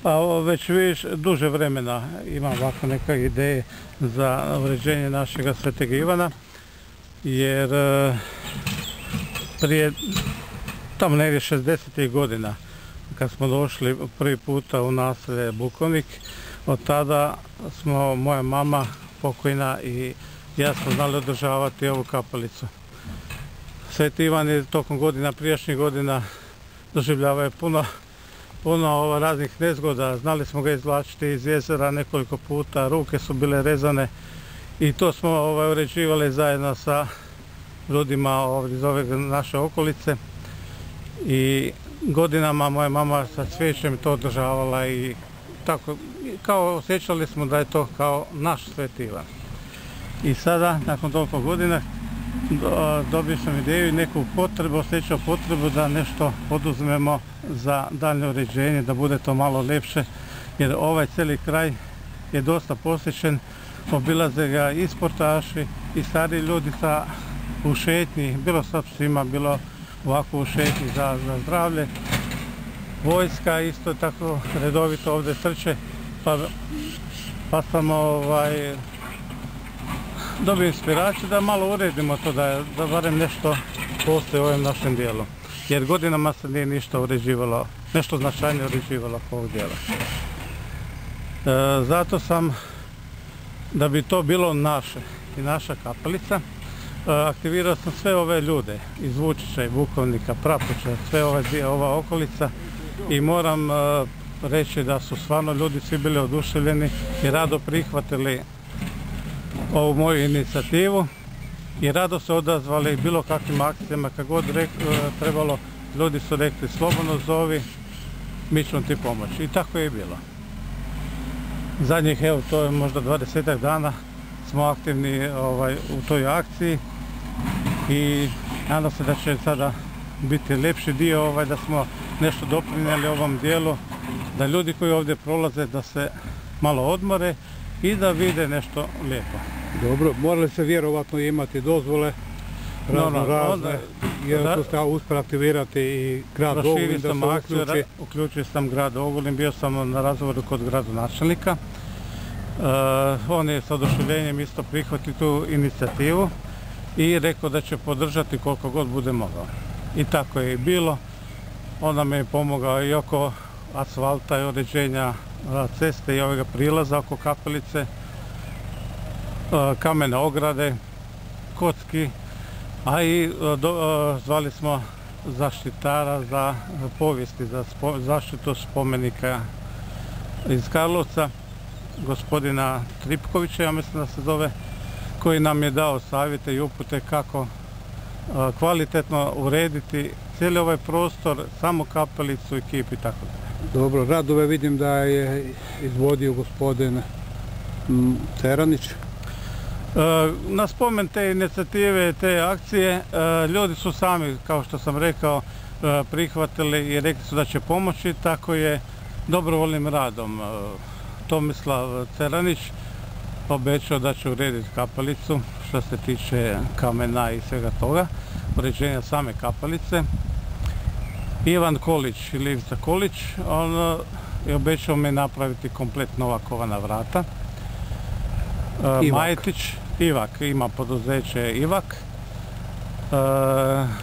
Pa već duže vremena imam ovako neke ideje za uređenje našega Svetog Ivana, jer prije tamo negdje 60. godina kad smo došli prvi puta u naselje Bukovnik, od tada smo, moja mama pokojna i ja smo znali održavati ovu kapelicu. Sveti Ivan je tokom godina, prijašnjih godina doživljavao puno raznih nezgoda, znali smo ga izvlačiti iz jezera nekoliko puta, ruke su bile rezane i to smo uređivali zajedno sa ljudima iz ove naše okolice i godinama moja mama sa cvijećem to održavala i tako, kao osjećali smo da je to kao naš Sveti Ivan. I sada, nakon toliko godina, dobio sam ideju i neku potrebu, osjećao potrebu da nešto poduzmemo za daljnje uređenje, da bude to malo ljepše, jer ovaj cijeli kraj je dosta posjećen, obilaze ga i sportaši i stari ljudi u šetnji, bilo sa psima, bilo ovako u šetnji za zdravlje. Vojska isto tako redovito ovdje trče, pa sam dobio inspiraciju da malo uredimo to, da barem nešto postoji u ovom našem dijelu. Jer godinama se nije ništa uređivalo, nešto značajnije uređivalo oko ovog dijela. Zato sam, da bi to bilo naše i naša kapelica, aktivirao sam sve ove ljude iz Vučića i Bukovnika, Prapuća, sve ova okolica i moram reći da su stvarno ljudi svi bili oduševljeni i rado prihvatili ovu moju inicijativu i rado se odazvali bilo kakvim akcijama, kad god trebalo, ljudi su rekli slobodno zovi, mi ćemo ti pomoći i tako je i bilo. Zadnjih, evo, to je možda 20 dana smo aktivni u toj akciji i nadam se da će sada biti ljepši dio, da smo nešto doprinijeli ovom dijelu, da ljudi koji ovdje prolaze da se malo odmore i da vide nešto lijepo. Dobro, morali se vjerovatno imati dozvole razne, jer tu ste uspjeli aktivirati i grad Ogulin da se uključi. Uključio sam grad Ogulin, bio sam na razgovoru kod gradonačelnika. On je s oduševljenjem isto prihvatio tu inicijativu i rekao da će podržati koliko god bude mogao. I tako je i bilo. On nam je pomogao i oko asfalta i uređenja ceste i ovoga prilaza oko kapelice, kamene ograde, kocki, a i zvali smo zaštitara za povijesti, za zaštitu spomenika iz Karlovca, gospodina Tripkovića, ja mislim da se zove, koji nam je dao savjete i upute kako kvalitetno urediti cijeli ovaj prostor, samu kapelicu i kip i tako dalje. Dobro, radove vidim da je izvodio gospodin Ceranić. Na spomen te inicijative, te akcije, ljudi su sami, kao što sam rekao, prihvatili i rekli su da će pomoći, tako je dobrovoljnim radom Tomislav Ceranić obećao da će urediti kapelicu što se tiče kamena i svega toga, uređenja same kapelice. Ivan Kolić ili Ivica Kolić, on je obećao mi napraviti komplet nova kovana vrata. Majetić, Ivak, ima poduzeće Ivak.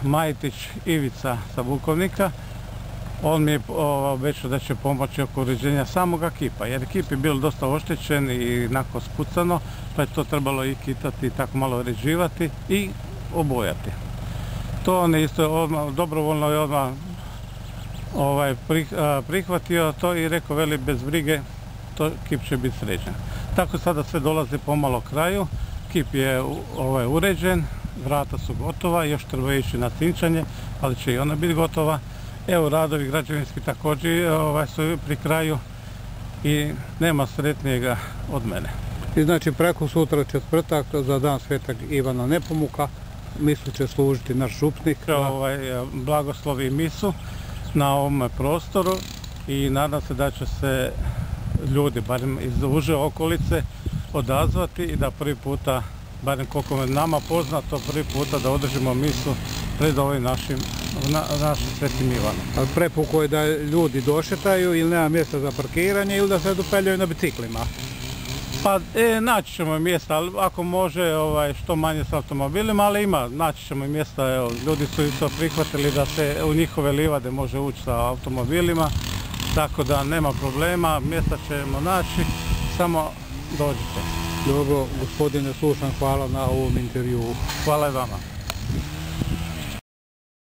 Majetić Ivica sa Bukovnika, on mi je obećao da će pomoći oko uređenja samoga kipa, jer kip je bio dosta oštećen i onako spucano, pa je to trebalo i kitati, tako malo uređivati i obojati. To on je isto dobrovoljno je odmah prihvatio to i rekao, veli, bez brige, to kip će biti sređen. Tako sada sve dolazi pomalo kraju, kip je uređen, vrata su gotova, još treba ići na cinčanje, ali će i ona biti gotova. Evo, radovi građevinski također su pri kraju i nema sretnijega od mene. I znači preko sutra četvrtak za dan Svetog Ivana Nepomuka misu će služiti naš župnik. Blagoslovi misu na ovom prostoru i nadam se da će se ljudi, barem iz uže okolice, odazvati i da prvi puta, barem koliko je nama poznato, prvi puta da održimo misu pred ovim našim Svetim Ivanom. Ali prepuko je da ljudi došetaju ili nema mjesta za parkiranje ili da se dopeljaju na biciklima? Pa naći ćemo mjesta, ali ako može što manje s automobilima, ali naći ćemo mjesta, evo, ljudi su i to prihvatili da se u njihove livade može ući sa automobilima, tako da nema problema, mjesta ćemo naći, samo dođite. Dobro, gospodine Slušan, hvala na ovom intervjuu. Hvala i vama.